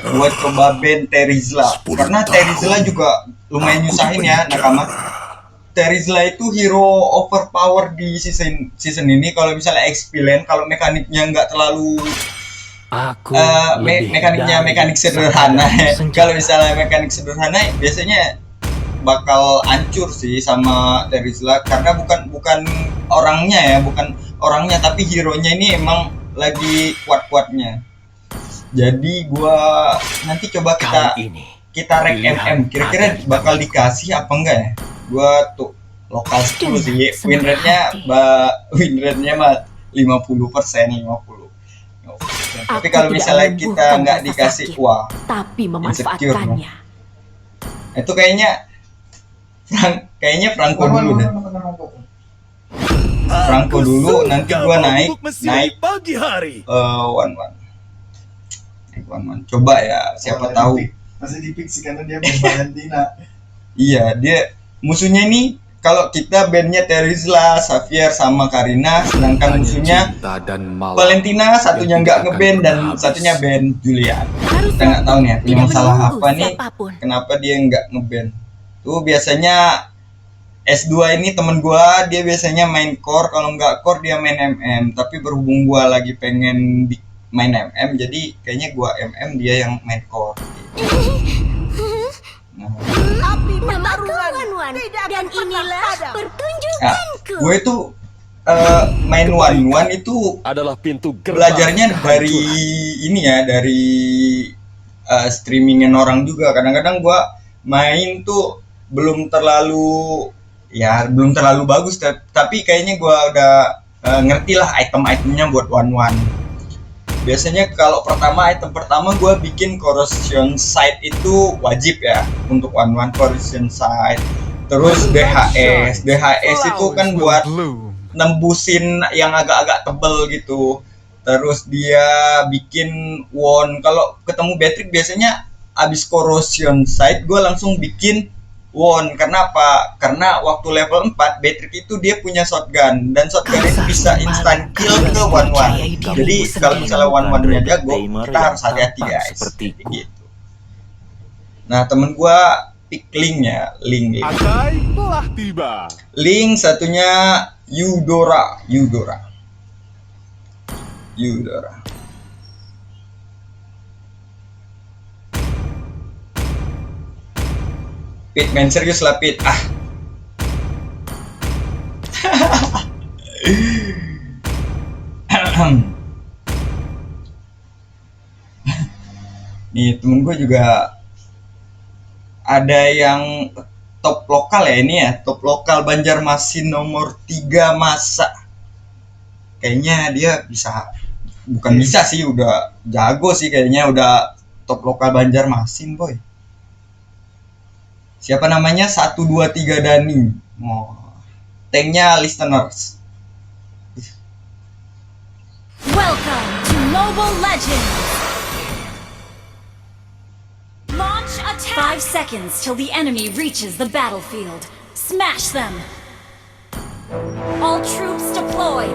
buat coba band Terizla, karena Terizla juga lumayan nyusahin ya nakama. Terizla itu hero overpower di season ini. Kalau misalnya XP lane, kalau mekaniknya nggak terlalu mekaniknya mekanik sederhana. Kalau misalnya mekanik sederhana biasanya bakal hancur sih sama Terizla, karena bukan orangnya ya, bukan orangnya tapi hero-nya ini emang lagi kuat-kuatnya. Jadi gua nanti coba kita rank MM, kira-kira bakal dikasih apa enggak ya. Gua tuh lokal 10 sih, win rate-nya mah 50%, 50. Tapi kalau misalnya kita nggak dikasih, wah, tapi insecure no. memanfaatkannya. Itu kayaknya Franco dulu deh. Franco dulu, nanti gua naik pagi hari. one. Coba ya, siapa tahu. Masih di-pick sih karena dia main Valentina. Iya, dia musuhnya ini kalau kita bandnya Terizla, Xavier sama Karina, sedangkan musuhnya Valentina, satunya nggak ngeband dan satunya band Julian. Kita nggak tahu nih punya masalah apa nih, kenapa dia nggak ngeband. Tuh biasanya S2 ini temen gua, dia biasanya main core, kalau nggak core dia main MM. Tapi berhubung gua lagi pengen main MM, jadi kayaknya gua MM, dia yang main core. Api pertarungan dan inilah pertunjukanku. Gue itu main one itu Adalah pintu belajarnya dari ini ya, dari streamingan orang juga. Kadang-kadang gue main tuh belum terlalu bagus, tapi kayaknya gue udah ngerti lah item-itemnya buat one. Biasanya kalau item pertama gue bikin corrosion site itu wajib ya untuk one corrosion site. Terus DHS itu kan buat nembusin yang agak-agak tebel gitu. Terus dia bikin won. Kalau ketemu Beatrix biasanya abis corrosion site gue langsung bikin won. Karena apa? Karena waktu level 4 Beatrix itu dia punya shotgun, dan shotgun itu bisa instant kill ke one. Jadi kalau misalnya one-nya jago, kita harus hati-hati guys. Gitu. Nah, temen gua pick Link ya, Link. telah tiba. Link satunya Eudora. Pit, main serius lah Pit. Nih temen gue juga ada yang top lokal ya, ini ya, top lokal Banjarmasin nomor 3 masa. Kayaknya dia bukan bisa sih, udah jago sih kayaknya, udah top lokal Banjarmasin boy. Siapa namanya? 123 Dani. Tanknya listeners. Welcome to Mobile Legends. Launch attack. 5 seconds till the enemy reaches the battlefield. Smash them. All troops deployed.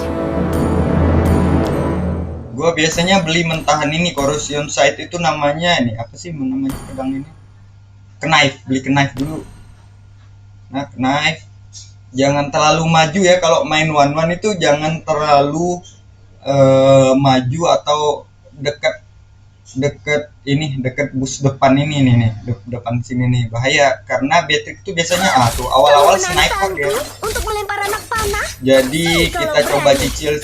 Gua biasanya beli mentahan ini corrosion site itu namanya ini apa sih namanya pedang ini? Beli knife dulu. Nah, knife jangan terlalu maju ya, kalau main one itu jangan terlalu maju atau dekat bus depan ini nih, depan sini nih, bahaya karena Beatrix itu biasanya tuh awal-awal sniper ya. Untuk melempar anak panah. Jadi kita coba cicil.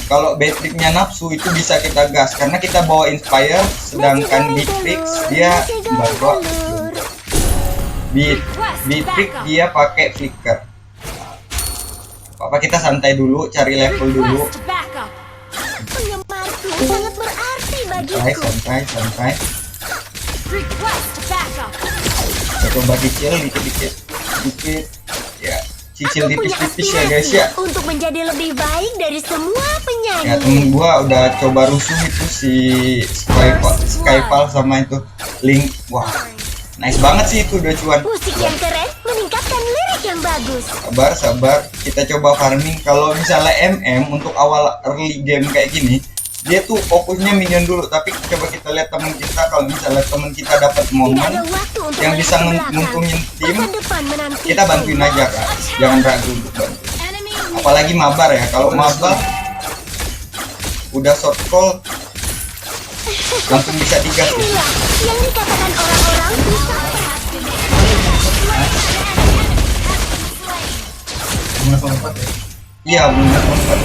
Kalau Beatrix-nya nafsu itu bisa kita gas karena kita bawa Inspire, sedangkan Beatrix dia bawa Beatrix dia pakai flicker. Apa kita santai dulu, cari level dulu. Penyemarku sangat berarti bagiku. Santai. Kita coba cicil dikit. Ya, cicil tipis-tipis ya guys ya. Untuk menjadi lebih baik dari semua penyanyi. Ya, temen gua udah coba rusuh itu si Skyfall sama itu Link. Wah, nice banget sih itu, udah cuan. Musik yang keren meningkatkan lirik yang bagus. Sabar, kita coba farming. Kalau misalnya MM untuk awal early game kayak gini, dia tuh fokusnya minion dulu. Tapi coba kita lihat teman kita, kalau misalnya teman kita dapat Tidak momen ada waktu untuk yang melihat bisa ke belakang. nguntungin tim, Masa depan menantiku. kita bantuin aja kan, jangan ragu untuk bantu. Enemy Apalagi mabar ya, kalau mabar udah short call langsung bisa digas. Inilah yang dikatakan orang-orang bisa. Level 4 ya. Iya benar banget.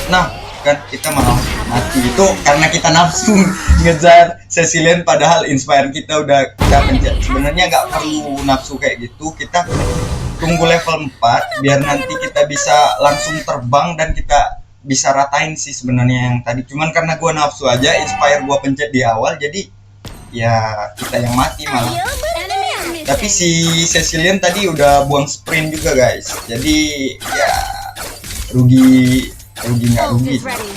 Nah kan kita malah mati itu karena kita nafsu ngejar Cecilian, padahal inspire kita udah pencet. Sebenarnya nggak perlu nafsu kayak gitu, kita tunggu level 4 biar nanti kita bisa langsung terbang dan kita bisa ratain sih sebenarnya yang tadi. Cuman karena gua nafsu aja, inspire gua pencet di awal, jadi ya kita yang mati malah. Ayo bergerak. Tapi si Cecilian tadi udah buang sprint juga guys, jadi ya rugi nggak ult rugi. is ready.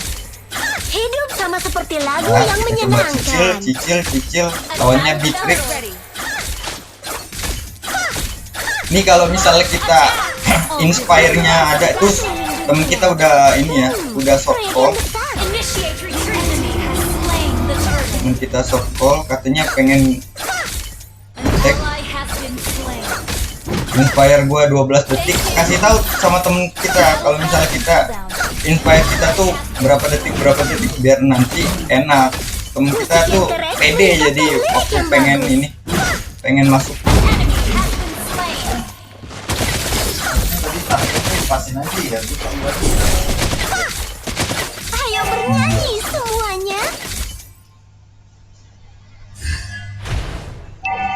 Hidup sama seperti lagu Nah, yang kita coba menyenangkan. cicil lawannya Attack Beatrix. turret ready. Nih kalau misalnya kita inspire-nya ada itu temen kita udah ini ya, udah short Proyek call. yang besar. Initiate retreat. Enemy has slain the turtle. Temen kita short call katanya pengen An ally has been slain. inspire gua 12 detik. Kasih tahu sama temen kita kalau misalnya kita inspire kita tuh berapa detik biar nanti enak. Temen kita tuh pede jadi waktu pengen masuk. Enemy has been slain. Tadi targetnya dipasin aja ya. Gue tahu lagi. Ayo bernyanyi semuanya.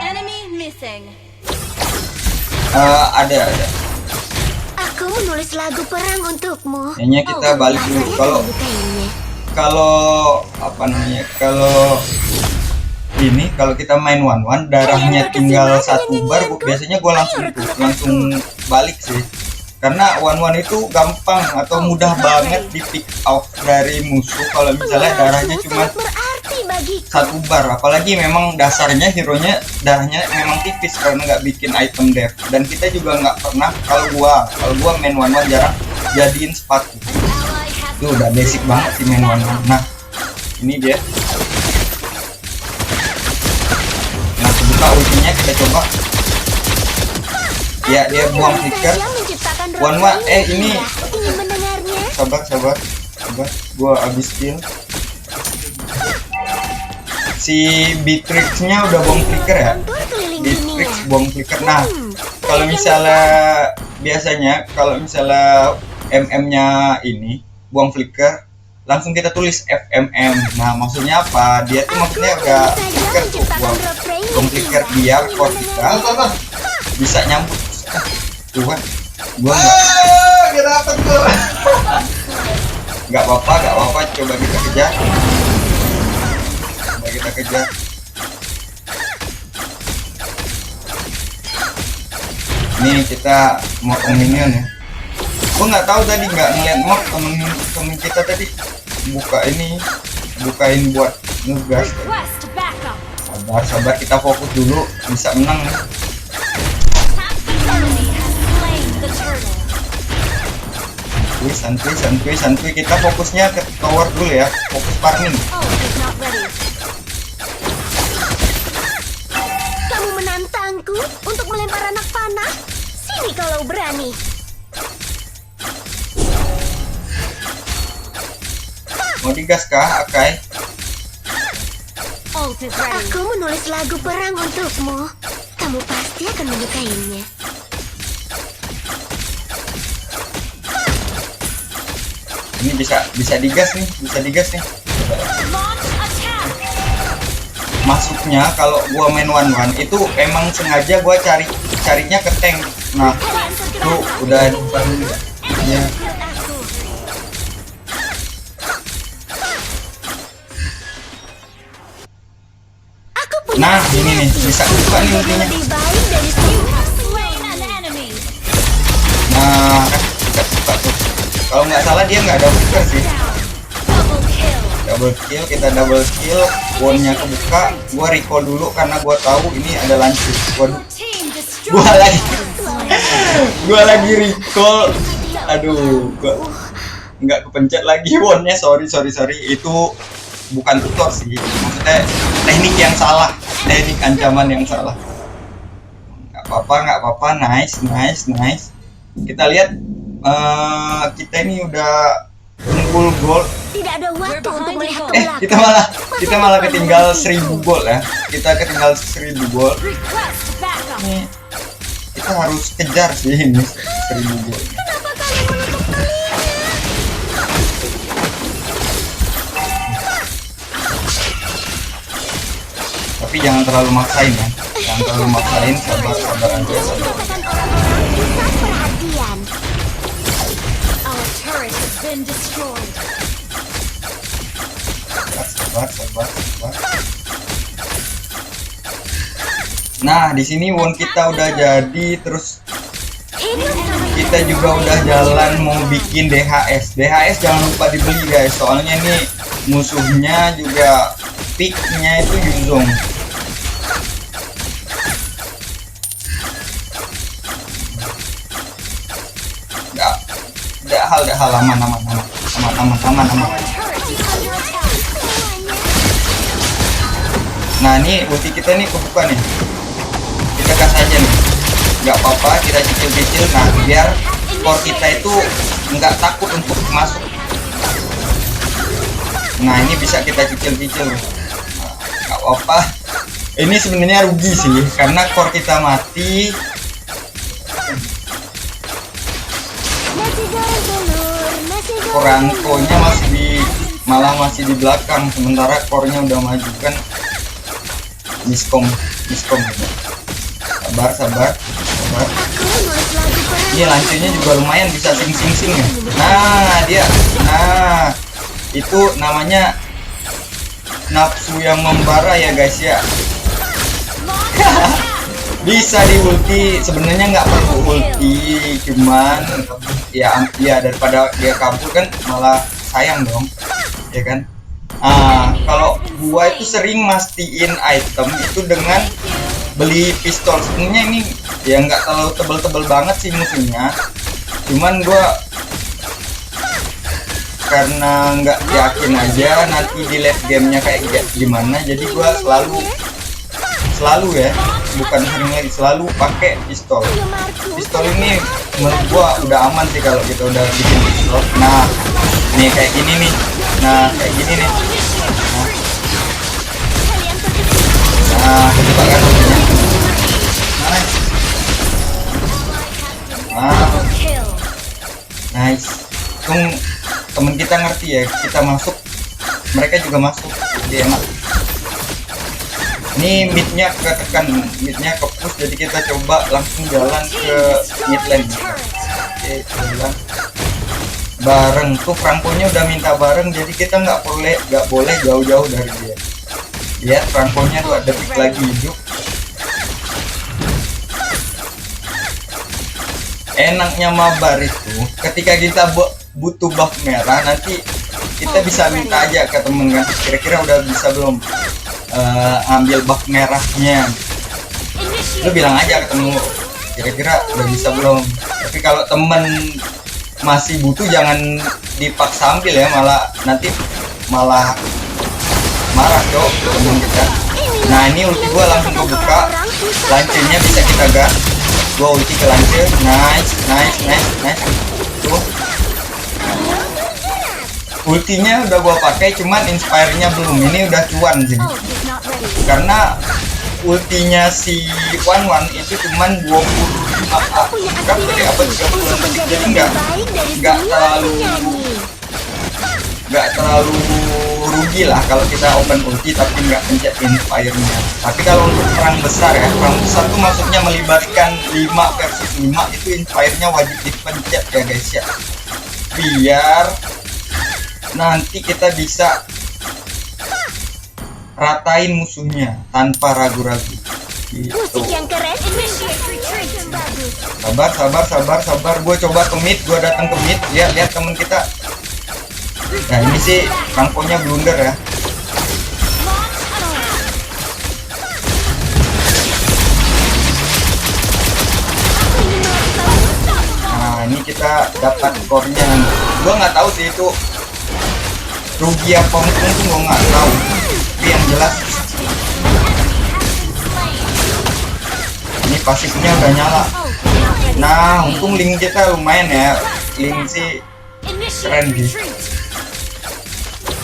Enemy missing. Ada. Aku menulis lagu perang untukmu. Kayaknya kita balik dulu. Saya menyukainya. Kalau apa namanya, kalau kita main one darahnya tinggal satu bar, biasanya gue langsung balik sih, karena one itu gampang atau mudah banget di pick off dari musuh kalau misalnya darahnya Pengalamanmu cuma sangat berarti bagiku. satu bar. Apalagi memang dasarnya hero-nya darahnya memang tipis karena nggak bikin item def, dan kita juga nggak pernah, kalau gua main one jarang jadiin sepatu. An ally has Itu udah basic banget sih main one. Nah ini dia. Nah kebuka ultinya, kita coba. Ya dia buang flicker. One ini ingin mendengarnya. sabar. Gua abis kill. Si Beatrix-nya udah buang flicker ya. Kontur keliling Beatrix dunia. buang flicker. Nah kalau misalnya biasanya kalau misalnya MM-nya ini buang flicker, langsung kita tulis FMM. Nah maksudnya apa? Dia tuh maksudnya udah flicker tuh buang flicker biar core kita bisa nyambut. Tuhan, gua Gak dapet gue. nggak apa-apa. Coba kita kejar. Nih kita motong minion ya. Gua nggak tahu tadi, nggak ngeliat mob temen kita tadi bukain buat nugas. request backup. Sabar, kita fokus dulu, bisa menang nih. Enemy has slain the turtle. Santuy, kita fokusnya ke tower dulu ya, fokus farming. Ult is not ready. Kamu menantangku untuk melempar anak panah? Sini kalau berani. Mau digas kah, Akai? Ult is ready. Aku menulis lagu perang untukmu. Kamu pasti akan menyukainya. Ini bisa digas nih. Launch attack. Masuknya kalau gua main one itu emang sengaja gua carinya ke tank. Nah tuh udah ya. Aku punya Nah ini nih destinasi. bisa buka nih Menjadi ultinya. lebih baik dari semua. Slain an enemy. Nah kan kita buka tuh. Kalau nggak salah dia nggak ada flicker sih. Double kill. Kita double kill, won-nya kebuka. Gua recall dulu karena gua tahu ini ada lanjut. Waduh, Team destroyed. gua lagi recall. Aduh, nggak kepencet lagi wonnya. Sorry itu bukan tutor sih, maksudnya teknik yang salah, teknik ancaman yang salah. Nggak apa-apa, nice. Kita lihat kita ini udah kumpul gold. Tidak ada waktu untuk melihat ke belakang. Kita malah ketinggal 1000 gold ya. Kita ketinggal 1000 gold. Request backup. Ini kita harus kejar sih ini 1000 gold. Kenapa kalian menutup telinga? Tapi jangan terlalu maksain ya. Jangan terlalu maksain, sabar aja. Katakan orang-orang pusat perhatian. Our turret has been destroyed. Sabar. Nah, di sini won kita udah jadi, terus kita juga udah jalan mau bikin DHS. DHS jangan lupa dibeli guys, soalnya ini musuhnya juga picknya itu Yuzong. Udah hal aman. Nah, ini ulti kita nih kebuka nih. Kita gas aja nih. Nggak apa-apa, kita cicil. Nah, biar core kita itu nggak takut untuk masuk. Nah, ini bisa kita cicil. Nah, nggak apa-apa. Ini sebenarnya rugi sih, karena core kita mati. Korankonya masih di belakang, sementara core-nya udah maju kan. Miskom gitu. Sabar. Ini lancurnya juga lumayan, bisa sing ya. Nah, itu namanya nafsu yang membara ya guys ya. Bisa di ulti, sebenarnya nggak perlu ulti, cuman ya daripada dia kabur kan malah sayang dong, ya kan. Kalau gua itu sering mastiin item itu dengan beli pistol. Sebenarnya ini ya nggak terlalu tebel-tebel banget sih musuhnya, cuman gua karena nggak yakin aja nanti di late gamenya kayak gimana, jadi gua selalu ya, bukan sering lagi, selalu pakai pistol. Pistol ini menurut gua udah aman sih kalau kita udah bikin pistol. Nah, nih kayak gini nih. Nah, coba kan ultinya. Nice. Temen kita ngerti ya, kita masuk, mereka juga masuk, jadi enak. Ini midnya ke push, jadi kita coba langsung jalan ke mid lane. Oke, jalan bareng. Tuh Franco-nya udah minta bareng, jadi kita nggak boleh jauh-jauh dari dia. Lihat Franco-nya 2 detik lagi hidup. Enaknya mabar itu ketika kita butuh buff merah, nanti kita bisa minta aja ke temen kan, kira-kira udah bisa belum ambil buff merahnya. Lu bilang aja ke temen lu, kira-kira udah bisa belum. Tapi kalau temen masih butuh jangan dipaksa ambil ya, nanti malah marah dong temen kita. Nah, ini ulti gua langsung kebuka, lancenya bisa kita gas. Gua ulti ke lancer. Nice. Tuh, ultinya udah gua pakai, cuman inspire-nya belum. Ini udah cuan sih, karena ultinya si Wan itu cuman 25 apa 30, jadi nggak terlalu rugi lah kalau kita open ulti tapi nggak pencet inspire-nya. Tapi kalau untuk perang besar tuh maksudnya melibatkan 5 versus 5, itu inspire-nya wajib dipencet ya guys ya, biar nanti kita bisa ratain musuhnya tanpa ragu-ragu gitu. Musik yang keren. Sabar. Gue coba ke mid, gue datang ke mid. Lihat temen kita. Nah, ini sih Franco-nya blunder ya. Nah, ini kita dapat core-nya. Gua nggak tahu sih itu rugi apa untung tuh gua nggak tahu. Tapi yang jelas ini pasifnya udah nyala. Nah, untung link kita lumayan ya. Link sih keren Initiate sih. retreat.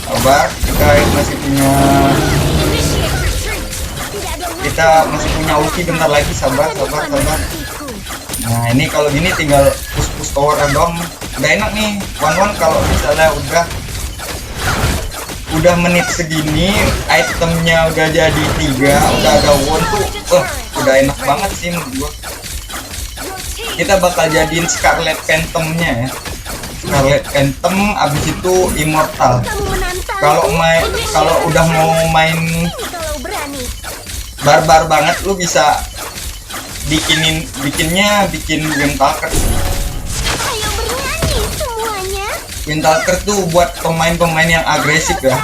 Sabar, kita masih punya Initiate retreat. Tidak ada waktu kita masih punya ulti bentar lagi. Sabar. Nah, ini kalau gini tinggal push tower doang. Udah enak nih. One kalau misalnya udah menit segini, itemnya udah jadi 3, udah ada one tuh, udah enak banget sih menurut gua. Your team Kita bakal jadiin Scarlet Phantom-nya ya. Scarlet Phantom abis itu Immortal. kamu menantang. Kalau udah mau main Ini kalau berani. barbar banget, lu bisa bikin Windtalker. Ayo bernyanyi semuanya. Windtalker tuh buat pemain-pemain yang agresif ya.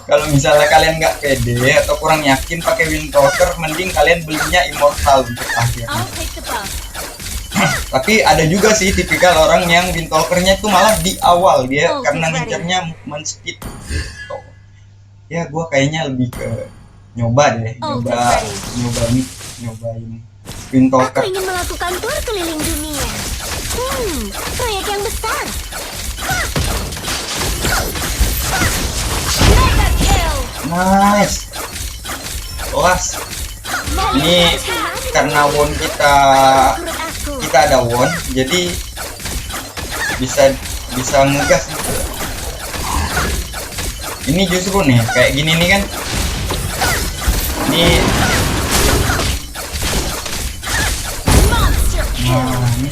Kalau misalnya kalian nggak pede atau kurang yakin pakai Windtalker, mending kalian belinya Immortal untuk akhir. I'll take the buff. Tapi ada juga sih tipikal orang yang Windtalkernya tuh malah di awal dia Oh, karena ready. ngincernya movement speed gitu. Ya gua kayaknya lebih ke nyoba deh, Oh, nyobain Aku Windtalker. ingin melakukan tur keliling dunia. Proyek yang besar. Mega kill. Nice. Kelas. Ini karena won Menurut aku. kita ada won, jadi bisa ngegas gitu. Ini justru nih kayak gini nih kan. Ini Monster kill. nah, ini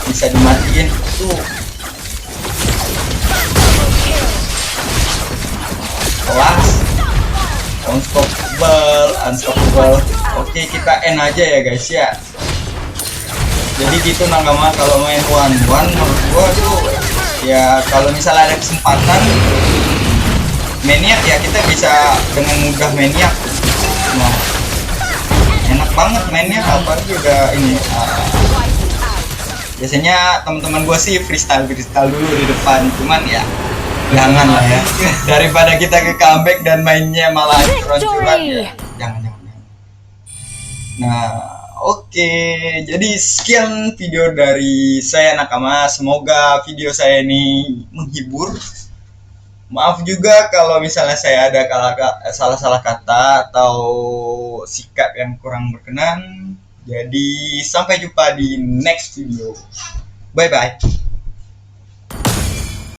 bisa dimatiin tuh. Kelas. Unstoppable. Oke, kita end aja ya guys ya. Jadi gitu Nakama kalau main one menurut gua tuh ya kalau misalnya ada kesempatan maniac ya kita bisa dengan mudah maniac. Nah, enak banget mainnya apalagi udah ini. Biasanya teman-teman gua sih freestyle dulu di depan, cuman ya jangan lah ya daripada kita ke comeback dan mainnya malah hancur-hancuran ya. Jangan. Nah, oke. Jadi sekian video dari saya Nakama. Semoga video saya ini menghibur. Maaf juga kalau misalnya saya ada salah-salah kata atau sikap yang kurang berkenan. Jadi sampai jumpa di next video. Bye bye.